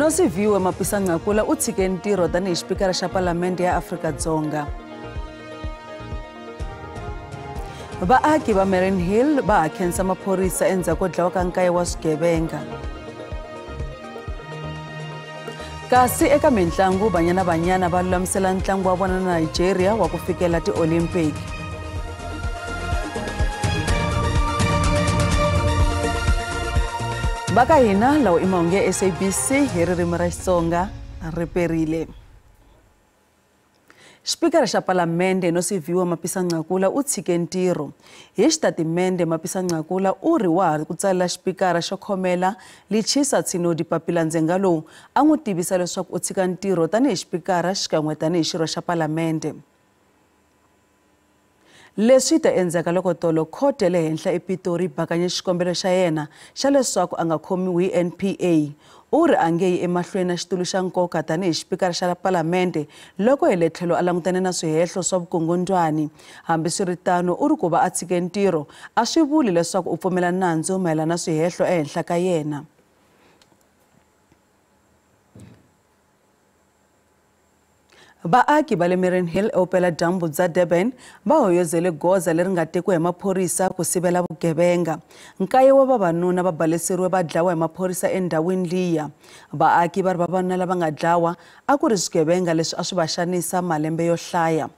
Nosiviwe Mapisangakula u tshike ntirho tanihi xipikara xa Palamende ya Afrika-Dzonga. Vaaki va Marion Hill va ha khensa maphorisa endzhaku ko dlawa ka nkaye wa swigevenga. Kasi eka mitlangu Banyana va lulamisela ntlangu wa vona na Nigeria wa ku fikela ti-Olympic. Baka hina lawa i mahungu ya SABC hi ririmi ra Xitsonga riperile. Xipikara xa Palamende Nosiviwe Mapisangakula u tshike ntirho. Hi xitatimende Mapisangakula u ri wa ha ku tsalela xipikara xo khomela Lichisa Tsinodi papila ndzhenga lowu a n'wi tivisa leswaku u tshika ntirho tanihi xipikara xikan'we tanihi xirho xa Palamende. Leswi ta endzhaku loko tolo khoto le henhla ePitori bakanye xikombelo xa yena xa leswaku a nga khomiwi hi NPA. U ri a nge yi emahlweni na xitulu xa nkoka tanihi xipikara xa Palamende loko hi le tlhelo a langutane na swihehlo swa vukungundwani. Hambiswiritano u ri ku va a tshike ntirho a swi vuli leswaku u pfumela nandzu mayelana na swihehlo ehenhla ka yena. Vaaki va le Marion Hill eopela dyambu bya Durban va hoyozele goza leri nga tekiwa hi maphorisa ku sivela vugevenga. Nkaye wa vavanuna va baleseriwe va dlawa hi maphorisa endhawini liya. Vaaki va ri vavanuna lava nga dlawa a ku ri swigevenga leswi a swi va xanisa malembe yo hlaya.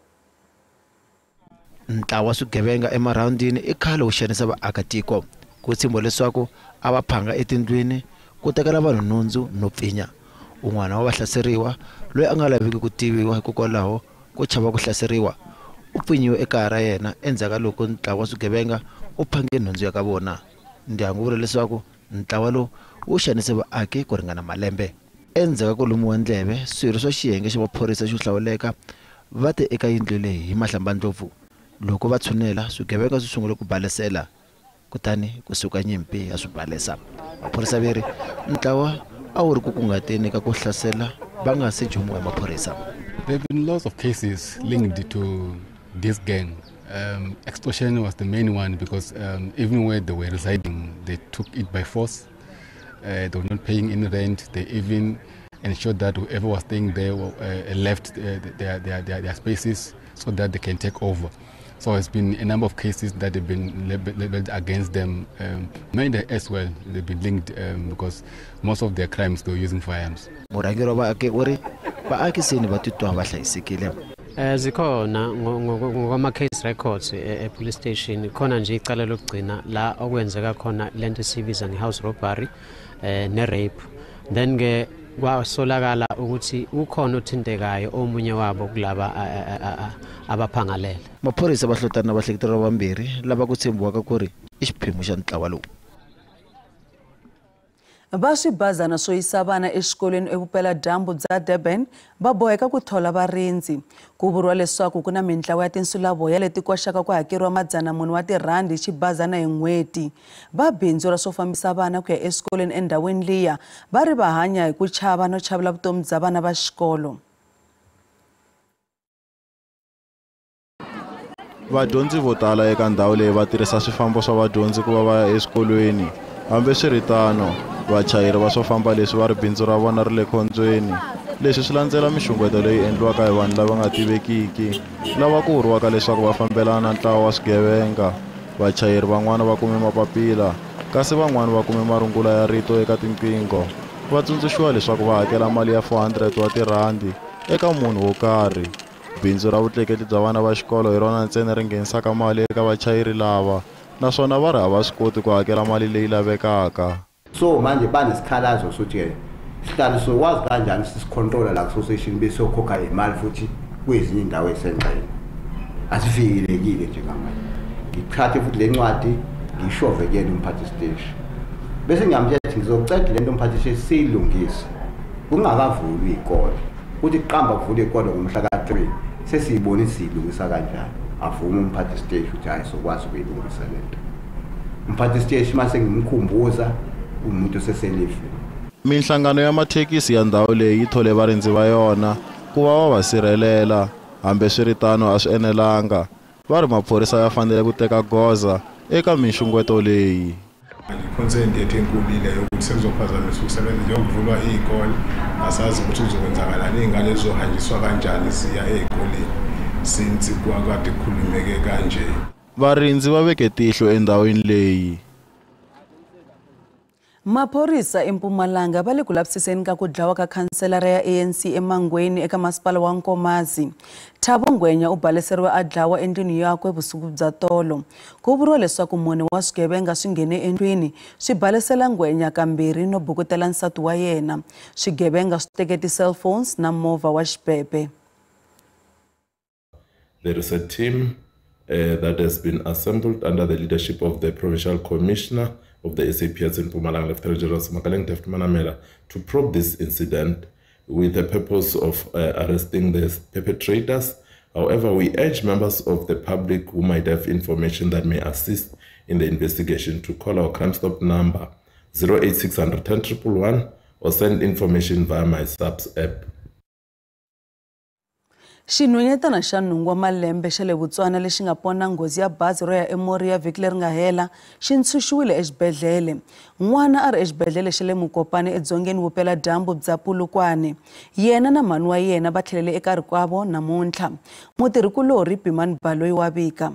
Ntlawa swigevenga emarhawundini i khale wu xanisa vaakatiko ku tshemba leswaku a va phanga etindlwini ku tekela vanhu nhundzu no pfinya. Un'wana wa vahlaseriwa loyi a nga laviki ku tiviwa hikokwalaho ku chava ku hlaseriwa u pfinyiwe ekaya ra yena endzhaku loko ntlawa swigevenga u phange nhundzu ya ka vona. Ndyangu vula leswaku ntlawa lowu wu xanise vaaki ku ringana malembe. Endzhaku ku lumiwa ndleve swirho swa xiyenge xa maphorisa xo hlawuleka va te eka yindlu leyi hi mahlambandlopfu. Loko va tshunela swigevenga swi sungule ku balesela kutani kusuka nyimpi ya swibalesa. Maphorisa veri ntlawa a wu ri ku kungateni ka ku hlasela va nga se jumiwa hi maphorisa. There have been lots of cases linked to this gang. Extortion was the main one because even where they were residing, they took it by force. They were not paying any rent. They even ensured that whoever was staying there left their spaces so that they can take over. So it's been a number of cases that have been labeled against them. Many as well, they've been linked because most of their crimes they were using firearms. Zikhona ngoma-case records e-police station khona nje icala lokugcina la okwenzeka khona lento sibiza nge-house robbery ne-rape. Then-ke kwasolakala ukuthi ukhona othintekayo omunye wabo kulaba abaphangalele. Maphorisa va hlotana na vahleketeri vambirhi lava ku tshembiwaka ku ri i xiphemu xa ntlawa lowu. Va swibazana swo yisa vana exikolweni evupela dyambu bya Durban va boheka ku thola varindzi. Ku vuriwa leswaku ku na mitlawa ya tinsulavoya leti koxaka ku hakeriwa R100 wa tirhandi xibazana hi n'hweti. Va bindzu ra swo fambisa vana ku ya eswikolweni endhawini liya va ri va hanya hi ku chava no chavela vutomi bya vana va xikolo. Vadyondzi vo tala eka ndhawu leyi va tirhisa swifambo swa vadyondzi ku va va ya eswikolweni. Hambiswiritano vachayeri va swo famba leswi va ri bindzu ra vona ri le khombyeni. Leswi swi landzela mixungeto leyi endliwaka hi vanhu lava nga tivekiki lava ku vuriwaka leswaku va fambelana na ntlawa wa swigevenga. Vachayeri van'wana va kume mapapila kasi van'wana va kume marungula ya rito eka tinqingho. Va tsundzuxiwa leswaku va hakela mali ya R400 wa tirhandi eka munhu wo karhi. Bindzu ra vutleketli bya vana va xikolo hi rona ntsena ri nghenisaka mali eka vachayeri lava naswona va ri hava swi koti ku hakela mali leyi lavekaka. So manje banesikhalazo sokuthi sihlale sokwazi kanjani sisicontrola la association bese ukhokha imali futhi kwezinye indawo esengqeni. Asifikelekile nje ngamanje. Ngithathe futhi lencwadi ngishove kuyena umphathi station. Bese ngiyamthetha ngizocela lento umphathi station siyilungise. Kungakavuli ikole. Uthi qamba kuvule ikole ngomhla ka-3 sesiyibona isiyilungisa kanjani. Avuma umphathi station ukuthi hayi sokwazi ukuyilungisa lento. Umphathi station mase ngimkhumbuza umuntu seselife. Minhlangano ya mathekisi ya ndhawu leyi yi thole varindzi va yona ku va va sirhelela. Hambiswiritano a swi enelanga. Va ri maphorisa ya fanele ku teka goza eka minxungeto leyi. Concern yethu enkulu leyo ukuthi sekuzophazamisa ukusebenza njengokuvulwa izikole asazi ukuthi uzokwenzakalani ingane ezohanjiswa kanjani siya ezikoleni since kwakade kukhulumeke kanje. Varindzi va veke tihlo endhawini leyi. Maphorisa eMpumalanga va le ku lavisiseni ka ku dlawa ka khanselara ya ANC eMangweni eka masipala wa Nkomazi. Thabo Ngwenya u baleseriwa a dlawa endlwini yakwe vusiku bya tolo. Ku vuriwa leswaku mune wa swigevenga swi nghene endlwini swi balesela Ngwenya kambirhi no bukutela nsati wa yena. Swigevenga swi teke ti-cellphones na movha wa xibebe. There is a team that has been assembled under the leadership of the Provincial Commissioner of the SABC in Mpumalanga, Lieutenant General Simakaleng Deft Manamela, to probe this incident with the purpose of arresting the perpetrators. However, we urge members of the public who might have information that may assist in the investigation to call our Crime Stop number 08600 10111 or send information via my SABS app. Xinhwenyetana xa nhungu wa malembe xa le Botswana lexi nga pona nghozi ya bazi ro ya eMoriya vhiki leri nga hela xi ntshunxiwile exibedhlele. N'wana a ri exibedhlele xa le Mukopane edzongeni vupela dyambu bya Polokwane. Yena na mhani wa yena va tlhelele eka rikwavo namuntlha. Mutirhikulori Pimani Baloyi wa vika.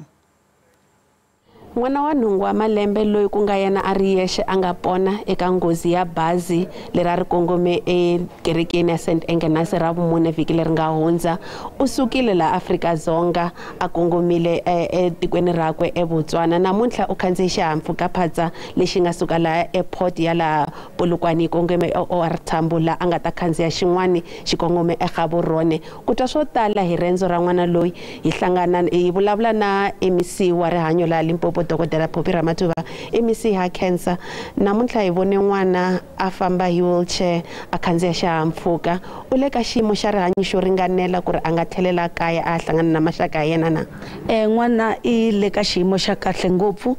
N'wana wa nhungu wa malembe loyi ku nga yena a ri yexe a nga pona eka nghozi ya bazi leri a ri kongome ekerekeni ya St Agnes ra vumune vhiki leri nga hundza u sukile la Afrika-Dzonga a kongomile etikweni rakwe eBotswana. Namuntlha u khandziye xihahampfhukaphatsa lexi nga suka la airport ya la Polokwane kongome OR Tambo la a nga ta khandziya xin'wani xikongome eGaborone. Ku twa swo tala hi rendzo ra n'wana loyi hi hlangana hi vulavula na MEC wa rihanyo la Limpopo Dr. Popi Ramatuva MEC ha cancer. Namuntlha hi vone n'wana a famba hi wheelchair a khandziya xihahampfhuka u le ka xiyimo xa rihanyo xo ringanela ku ri a nga tlhelela kaya a hlangana na maxaka ya yena na. N'wana i le ka xiyimo xa kahle ngopfu.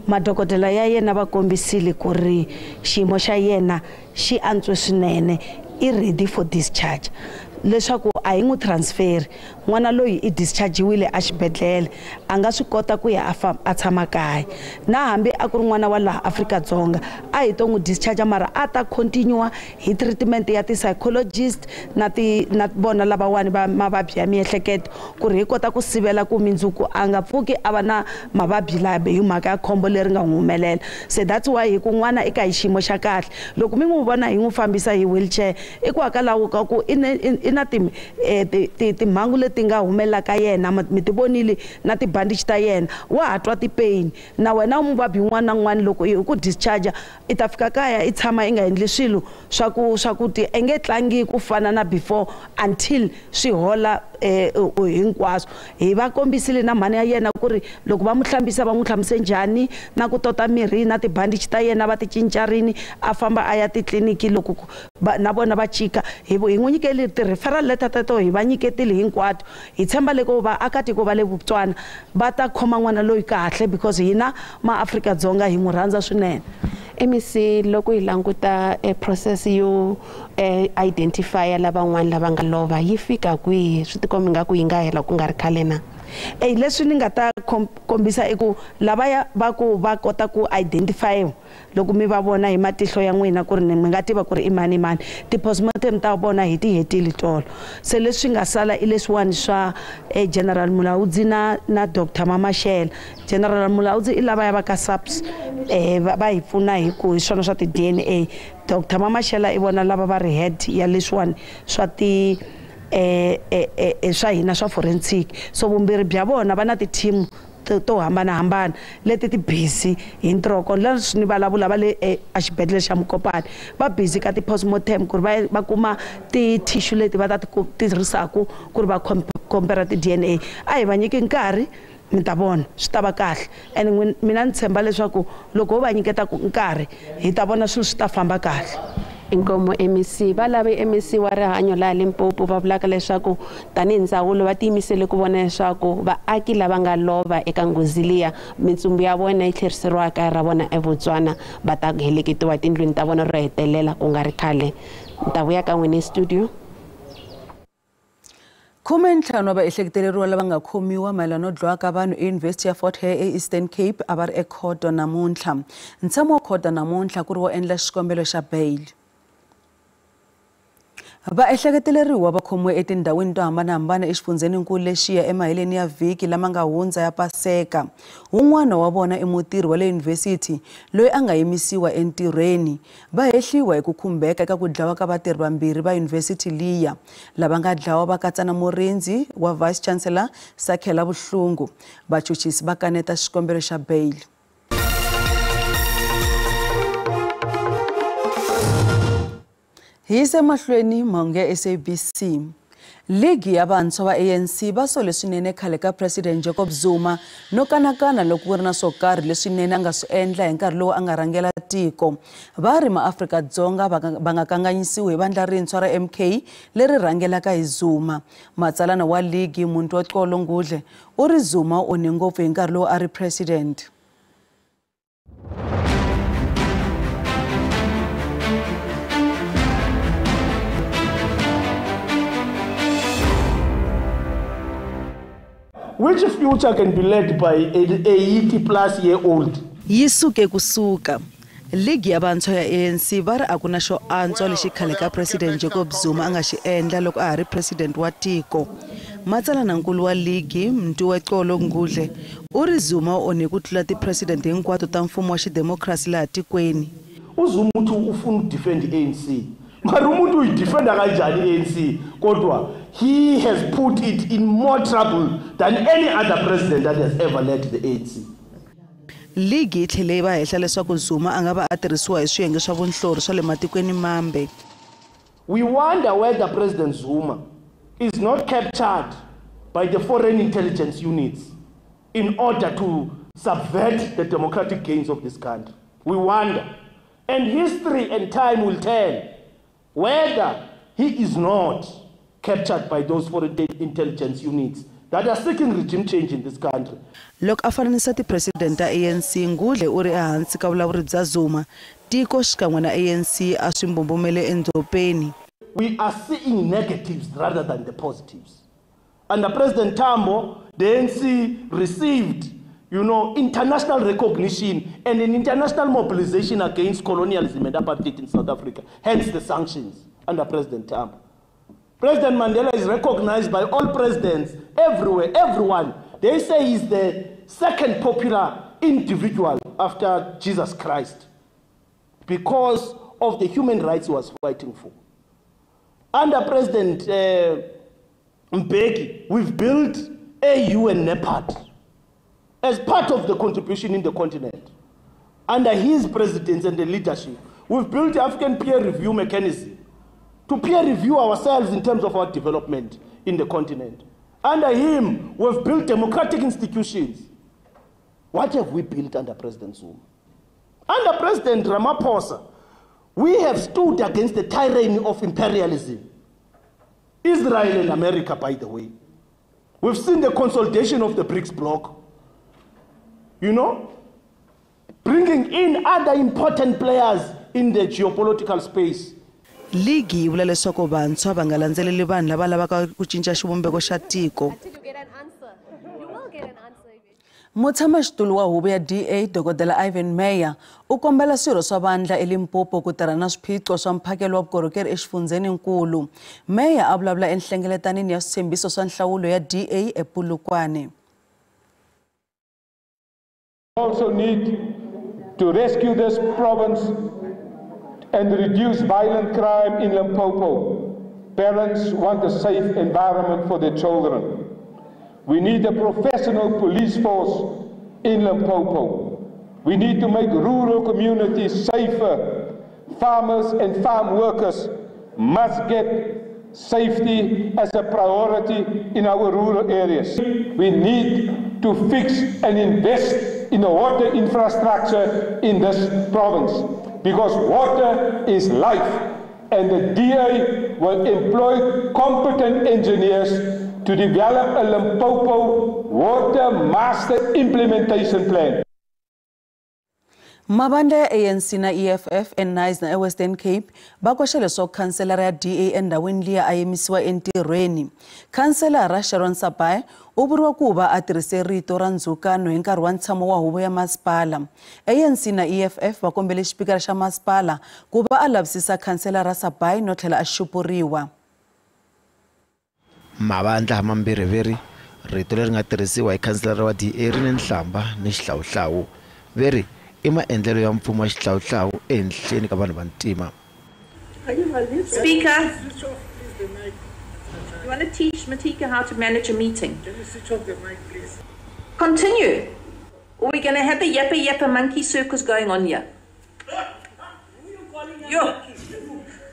Madokodela ya yena va kombisile ku ri xiyimo xa yena xi antswe swinene i ready for discharge. Leswaku a hi n'wi transfer n'wana loyi i dischargiwile a xibedhlele a nga swi kota ku ya a tshama kaya na hambi a ku ri n'wana wa laha Afrika-Dzonga a hi to n'wi discharge mara a ta continue hi treatment ya ti-psychologist na bona lavawani va mavabyi ya miehleketo ku ri hi kota ku sivela ku mindzuku a nga pfuki a va na mavabyi labe hi mhaka ya khombo leri nga n'wi humelela. So that's why hi ku n'wana eka hi xiyimo xa kahle loko mi n'wi vona hi n'wi fambisa hi wheelchair i ku hakalaho ka ku i na timhangu leti nga humelela ka yena mi ti vonile na ti-bandage ta yena wa ha twa ti-pain na wena muvabyi n'wana na n'wana loko i ku discharge i ta fika kaya i tshama i nga endli swilo swa ku ti enge tlangi ku fana na before until swi hola hinkwaswo. Hi va kombisile na mhani ya yena ku ri loko va n'wi hlambisa va n'wi hlamise njhani na ku tota mirhi na ti-bandage ta yena va ti cincarini a famba a ya titliniki loko na vona va chika hi n'wi nyikele ti-referral letter teto hi va nyiketile hinkwato hi tshemba loko vaakatiko va le Botswana va ta khoma n'wana loyi kahle because hina maAfrika-Dzonga hi n'wi rhandza swinene. MEC loko hi languta process yo identify lavan'wana lava nga lova yi fika kwihi swi tikombi nga ku yi nga hela ku nga ri khale na. Leswi ni nga ta kombisa i ku lavaya va kota ku identify loko mi va vona hi matihlo ya n'wina ku ri mi nga tiva ku ri i mani ti-postmortem ta vona hi ti hetile tolo. Se leswi nga sala i leswiwani swa General Mulaudzi na Dr. Mamashela. General Mulaudzi i lavaya va ka SABC va hi pfuna hi ku hi swona swa ti-DNA. Dr. Mamashela i vona lava va ri head ya leswiwani swa ti swa hina swa forensic. So vumbirhi bya vona va na ti-team to hambanahambana leti ti busy hi ntirho leswi ni vulavula va le exibedhlele xa Mukopane va busy ka ti-postmortem ku ri va kuma ti-tissue leti va ta ti tirhisaka ku ri va compare ti-DNA. A hi va nyiki nkarhi mi ta vona swi ta va kahle and mina ni tshemba leswaku loko ho va nyiketa nkarhi hi ta vona swilo swi ta famba kahle. Inkomo MEC va lave MEC wa rihanyo la Limpopo va vulaka leswaku tanihi ndzawulo va tiyimisele ku vona leswaku vaaki lava nga lova eka nghozi liya mitsumbu ya vona yi tlheriseriwa kaya ra vona eBotswana va ta heleketiwa tindlwini ta vona ro hetelela ku nga ri khale. Ni ta vuya ka n'wina studio. 15 vaehleketeleriwa lava nga khomiwa mayelana no dlawa ka vanhu eYunivhesiti ya Fort Hare eEastern Cape a va ri ekhoto namuntlha. Ntshamo wa khoto namuntlha ku ri wo endla xikombelo xa bail. Vaehleketeleriwa va khomiwe etindhawini to hambanahambana exifundzeninkulu lexiya emaheleni ya vhiki lama nga hundza ya Paseka. Wun'wana wa vona i mutirhi wa le yunivhesiti loyi a nga yimisiwa entirhweni. Va hehliwa hi ku khumbeka eka ku dlawa ka vatirhi vambirhi va yunivhesiti liya. Lava nga dlawa va katsa na murindzi wa Vice Chancellor Sakhela Vuhlungu. Vachuchisi va kaneta xikombelo xa bail. Hi se mahlweni mahungu ya SABC. Ligi ya vantshwa va ANC va sole swinene khale ka President Jacob Zuma no kanakana loko ku ri na swo karhi leswinene a nga swi endla hi nkarhi lowu a nga rhangela tiko. Va ri maAfrika-Dzonga va nga kanganyisiwi hi vandla rintshwa ra MK leri rhangelaka hi Zuma. Matsalana wa ligi muntu wa Xolo Ngudle u ri Zuma u onhe ngopfu hi nkarhi lowu a ri president. Which future can be led by a 80-plus-year-old? Yisuke kusuka. Ligi ya vantshwa ya ANC va ri a ku na xo antswa lexi khale ka President Jacob Zuma a nga xi endla loko a ha ri president wa tiko. Matsalanankulu wa ligi mntu wa Xolo Ngudle u ri Zuma u onhe ku tlula ti-president hinkwato ta mfumo wa xidemokirasi laha tikweni. UZuma uthi ufuna ukudefend ANC. Mara umuntu uyidefenda kanjani ANC kodwa he has put it in more trouble than any other president that has ever led the ANC. Ligi tlhele va hehla leswaku Zuma a nga va a tirhisiwa hi swiyenge swa vunhlori swa le matikweni mambe. We wonder whether President Zuma is not captured by the foreign intelligence units in order to subvert the democratic gains of this country. We wonder. And history and time will tell whether he is not captured by those foreign intelligence units that are seeking regime change in this country. Loko a fananisa ti-president ta ANC Ngudle u ri ehansi ka vulavuri bya Zuma, tiko xikan'we na ANC a swi mbumbumele endzopeni. We are seeing negatives rather than the positives. Under President Tambo, the ANC received, international recognition and an international mobilization against colonialism and apartheid in South Africa, hence the sanctions under President Tambo. President Mandela is recognized by all presidents everywhere, everyone. They say he's the second popular individual after Jesus Christ because of the human rights he was fighting for. Under President Mbeki, we've built AU and NEPAD as part of the contribution in the continent. Under his presidency and the leadership, we've built the African peer review mechanism to peer review ourselves in terms of our development in the continent. Under him, we've built democratic institutions. What have we built under President Zuma? Under President Ramaphosa, we have stood against the tyranny of imperialism. Israel and America, by the way. We've seen the consolidation of the BRICS bloc. Bringing in other important players in the geopolitical space. Ligi yi vula leswaku vantshwa va nga landzeleli vanhu lava lavaka ku cinca xivumbeko xa tiko. Mutshamaxitulu wa huvo ya DA Dr. Ivan Meyer u kombela swirho swa vandla eLimpopo ku tirha na swiphiqo swa mphakelo wa vukorhokeri exifundzeninkulu. Meyer a vulavula enhlengeletanini ya switshembiso swa nhlawulo ya DA ePolokwane. Also need to rescue this province and reduce violent crime in Limpopo. Parents want a safe environment for their children. We need a professional police force in Limpopo. We need to make rural communities safer. Farmers and farm workers must get safety as a priority in our rural areas. We need to fix and invest in the water infrastructure in this province, because water is life, and the DA will employ competent engineers to develop a Limpopo Water Master Implementation Plan. Mabandla ya ANC na EFF eNice na Western Cape bakoxa leswaku khanselara ya DA endhawini liya a yimisiwa entirhweni. Khanselara Sharon Sapai u vuriwa ku va a tirhise rito ra ndzhukano hi nkarhi wa ntshamo wa huvo ya masipala. ANC na EFF va kombele xipikara xa masipala ku va a lavisisa khanselara Sapai no tlhela a xupuriwa. Mabandla mambirhi rito leri nga tirhisiwa hi khanselara wa DA ri ni nhlamba ni xihlawuhlawu. Veri i maendlelo ya mfumo wa xihlawuhlawu ehenhleni ka vanhu va ntima. Speaker, you want to teach Matika how to manage a meeting? Can you switch off the mic, please? Continue. Or we're going to have the yappa monkey circus going on here.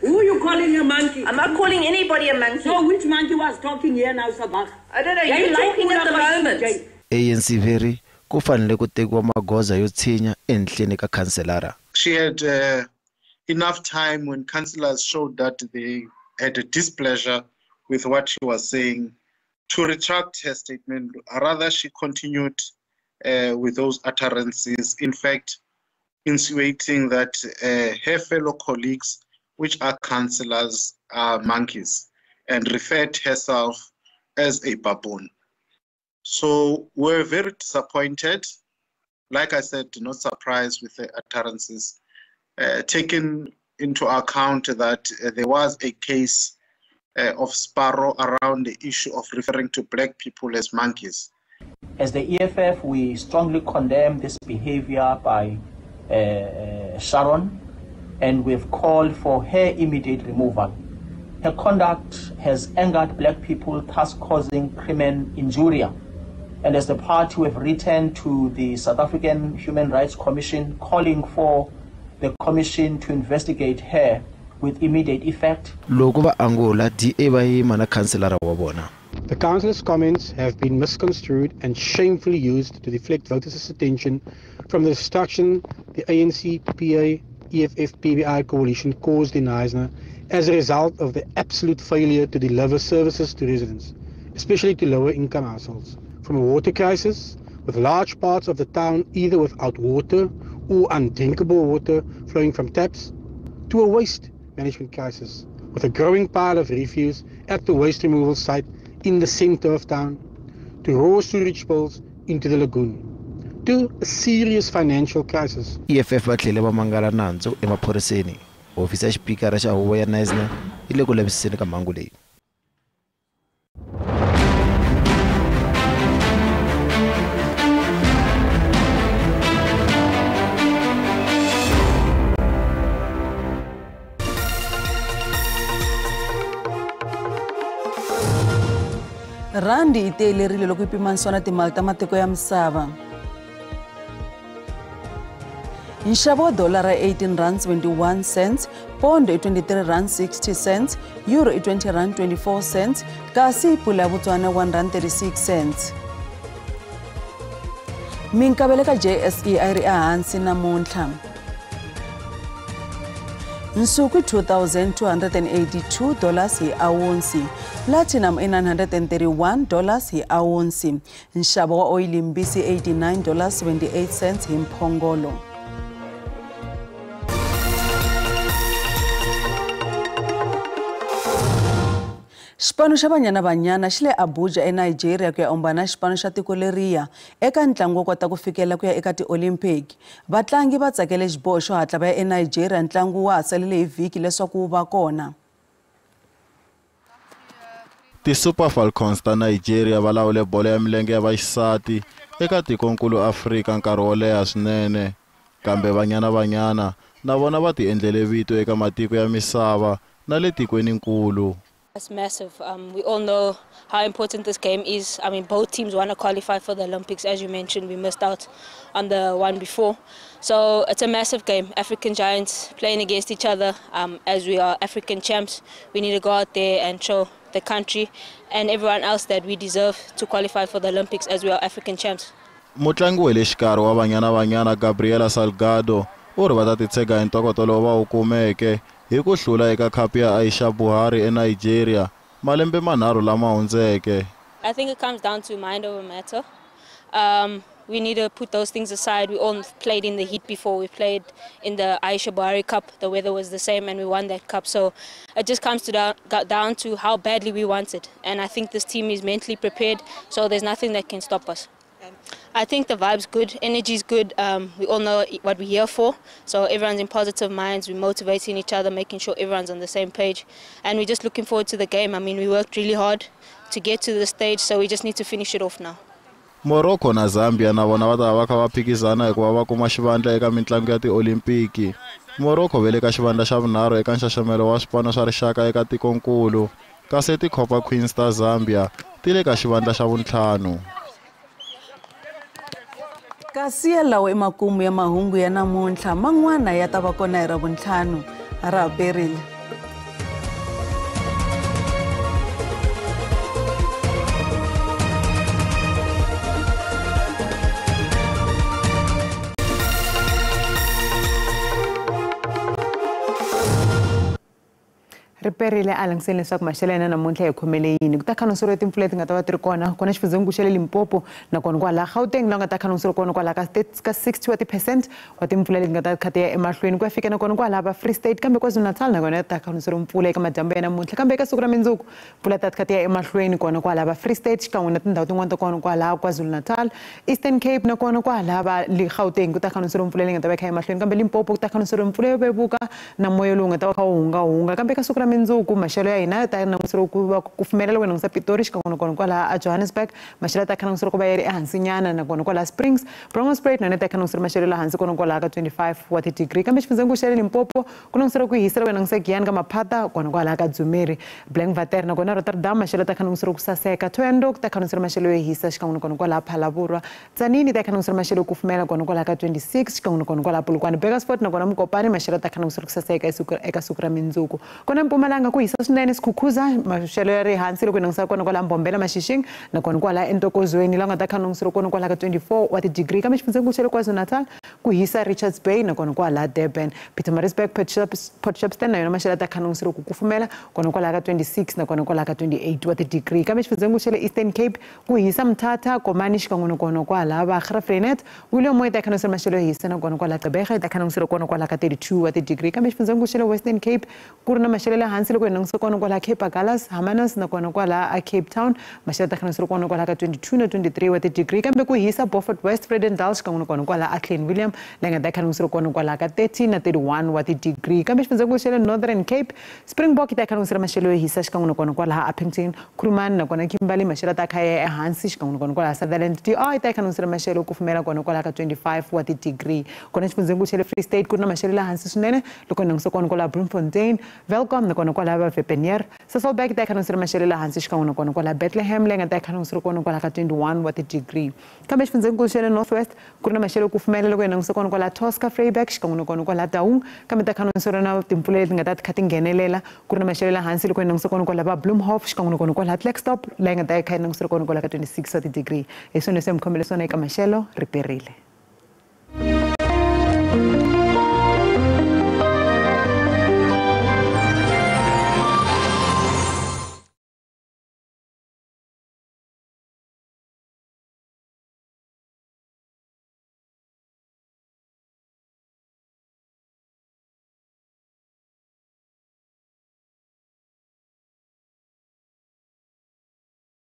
Who are you calling a monkey? I'm not calling anybody a monkey. So which monkey was talking here now, Sabah? I don't know. You're talking at the moment. ANC veri ku fanele ku tekiwa magoza yo tshinya ehenhleni ka khanselara. She had enough time when councillors showed that they had a displeasure with what she was saying to retract her statement. Rather, she continued with those utterances, in fact, insinuating that her fellow colleagues, which are councillors, are monkeys, and referred herself as a baboon. So we're very disappointed. Like I said, not surprised with the utterances, taking into account that there was a case of Sparrow around the issue of referring to black people as monkeys. As the EFF, we strongly condemn this behavior by Sharon, and we've called for her immediate removal. Her conduct has angered black people, thus causing crimen injuria. And as the party, we have written to the South African Human Rights Commission calling for the commission to investigate her with immediate effect. The councillor's comments have been misconstrued and shamefully used to deflect voters' attention from the destruction the ANC, PA, EFF, PBI coalition caused in Eisner as a result of the absolute failure to deliver services to residents, especially to lower income households. From a water crisis, with large parts of the town either without water or undrinkable water flowing from taps, to a waste management crisis, with a growing pile of refuse at the waste removal site in the center of town, to raw sewage spills into the lagoon, to a serious financial crisis. EFF va tlhele va mangala nandzu emaphoriseni. Hofisi ya xipikara xa huvo ya Nice yi le ku lavisiseni ka mhangu leyi. Randi itelerile loko ipimanisiwa na timali ta matiko ya misava. Nxavo wa dolara 18 rand 21 cents, pondo 23 rand 60 cents, euro 20 rand 24 cents, kasi pula ya Botswana 1 rand 36 cents. Minkavelo ka JSE a ri ehansi namuntlha. Nsuku $2,282 hi awunsi, platinum $931 hi awunsi, nxavo wa oil mbisi $89.78 hi mphongolo. Xipano xa Banyana xi le Abuja eNigeria ku ya ombana xipano xa tiko leriya eka ntlangu wo kota ku fikela ku ya eka ti-Olympic. Vatlangi va tsakele xiboho xo hatla va ya eNigeria ntlangu wa ha salele hi vhiki leswaku wu va kona. Ti-Super Falcons ta Nigeria va lawule bolo ya milenge ya vaxisati eka tikonkulu Afrika nkarhi wo leha swinene, kambe Banyana na vona va ti endlele vito eka matiko ya misava na le tikwenikulu. It's massive. We all know how important this game is. I mean, both teams want to qualify for the Olympics. As you mentioned, we missed out on the one before. So it's a massive game. African giants playing against each other. As we are African champs, we need to go out there and show the country and everyone else that we deserve to qualify for the Olympics as we are African champs. Mutlangi wa le xikarhi wa Banyana Gabriela Salgado u ri va ta titshega hi ntokoto lowu va wu kumeke hi ku hlula eka khapu ya Aisha Buhari eNigeria malembe manharhu lama hundzeke. I think it comes down to mind over matter. we need to put those things aside. We all played in the heat before. We played in the Aisha Buhari Cup. The weather was the same and we won that cup. So it just comes down to how badly we want it. And I think this team is mentally prepared, so there's nothing that can stop us. I think the vibe's good, energy's good. We all know what we're here for. So everyone's in positive minds. We're motivating each other, making sure everyone's on the same page. And we're just looking forward to the game. I mean, we worked really hard to get to the stage, so we just need to finish it off now. Morocco na Zambia na vona va ta va kha va phikizana hikuva va kuma xivandla eka mitlangu ya ti-Olimpiki. Morocco ve le ka xivandla xa vunharhu eka nxaxamelo wa swipano swa rixaka eka tikonkulu, kasi ti-Copa Queens ta Zambia ti le ka xivandla xa vuntlhanu. Kasi lawa emakumu ya mahungu ya namuntlha man'wana ya ta va kona hi Ravuntlhanu. Ra berile. Riperile alangseni leswaku maxelo yana namuntlha hi khomele yini ku ta khanusiro timpfula leti nga ta va ti ri kona xifundzenikulu xa le Limpopo nakona kwala Gauteng la nga ta khanusiro kona kwala ka 60% wa timpfula leti nga ta kha ti ya emahlweni ku ya fika nakona kwala va Free State kambe KwaZulu-Natal nakona ta khanusiro mpfula eka madyambu ya namuntlha kambe eka siku ra mindzuku mpfula ta kha ti ya emahlweni kona kwala va Free State xikan'we na tindhawu tin'wana ta kona kwala KwaZulu-Natal, Eastern Cape nakona kwala va Gauteng ku ta khanusiro mpfula leyi nga ta va kha emahlweni kambe Limpopo ku ta khanusiro mpfula yo vevuka na moya lowu nga ta va kha wu hunga kambe eka siku ra mindzuku maxelo ya hina ta nangusiro ku kufumelela ku nangisa Pitori xikan'we nakona kwala a Johannesburg maxelo ta nangusiro ku va yi ri ehansi nyana nakona kwala Springs, Bronxspruit na ta nangusiro maxelo la hansi kona kwala ka 25 wa ti-degree kambe xifundzenikulu xa le Limpopo ku nangusiro ku hisa ku nangisa Giyani ka Maphata kona kwala ka Dzumeri, Blankwater nakona Rotterdam maxelo ta nangusiro ku saseka, Thohoyandou ta nangusiro maxelo yo hisa xikan'we nakona kwala Phalaborwa, Tzaneen ta nangusiro maxelo ku kufumela kona kwala ka 26 xikan'we nakona kwala Polokwane, Bakersford nakona Mokopane maxelo ta nangusiro ku saseka eka siku ra mindzuku kona Mpumalanga ku hisa swinene Sikhukhuza maxelo ya ri hansi loko nangisa kona kwala Mbombela Mashishing nakona kwala eNtokozweni la nga ta nangusiro kona kwala ka 24 wa ti-degree kambe xifundzenikulu xa le KwaZulu-Natal ku hisa Richards Bay nakona kwala Durban, Pietermaritzburg, Port Shepstone na yona maxelo ta nangusiro ku kufumela kona kwala ka 26 nakona kwala ka 28 wa ti-degree kambe xifundzenikulu xa le Eastern Cape ku hisa Mthatha, Komani xikan'we nakona kwala va Graaff-Reinet, William Moyo ta nangusiro maxelo yo hisa nakona kwala Gqeberha ta nangusiro kona kwala ka 32 wa ti-degree kambe xifundzenikulu xa le Western Cape ku ri na maxelo le hansi loko hi nangisa kona kwala Cape Agulhas, Hermanus nakona kwala a Cape Town maxelo ta nangusiro kona kwala ka 22 na 23 wa ti-degree kambe ku hisa Beaufort West, Vredendal xikan'we nakona kwala a Klein Willem la nga ta nangusiro kona kwala ka 30 na 31 wa ti-degree kambe xifundzenikulu xa le Northern Cape Springbok ta nangusiro maxelo yo hisa xikan'we nakona kwala Appington, Kuruman nakona Kimberley maxelo ta kha ya ehansi xikan'we nakona kwala Sutherland DI ta nangusiro maxelo ku kufumela kona kwala ka 25 wa ti-degree kona xifundzenikulu xa le Free State ku ri na maxelo la hansi swinene loko nangisa kona kwala Bloemfontein, Welkom nakona kwala va Vepenier, Sasolburg ta nangusiro maxelo la hansi xikan'we nakona kwala Bethlehem la nga ta nangusiro kona kwala ka 21 wa ti-degree kambe xifundzenikulu xa le Northwest ku ri na maxelo ku kufumela loko hi nangisa kona kwala Tosca, Vryburg xikan'we nakona kwala Taung kambe ta nangusiro na timpfula leti nga ta kha ti nghenelela ku ri na maxelo la hansi loko hi nangisa kona kwala va Bloemhof xikan'we nakona kwala Klerksdorp la nga ta kha hi nangusiro kona kwala ka 26 wa ti-degree hi swona leswi hi mi khomele swona eka maxelo riperile.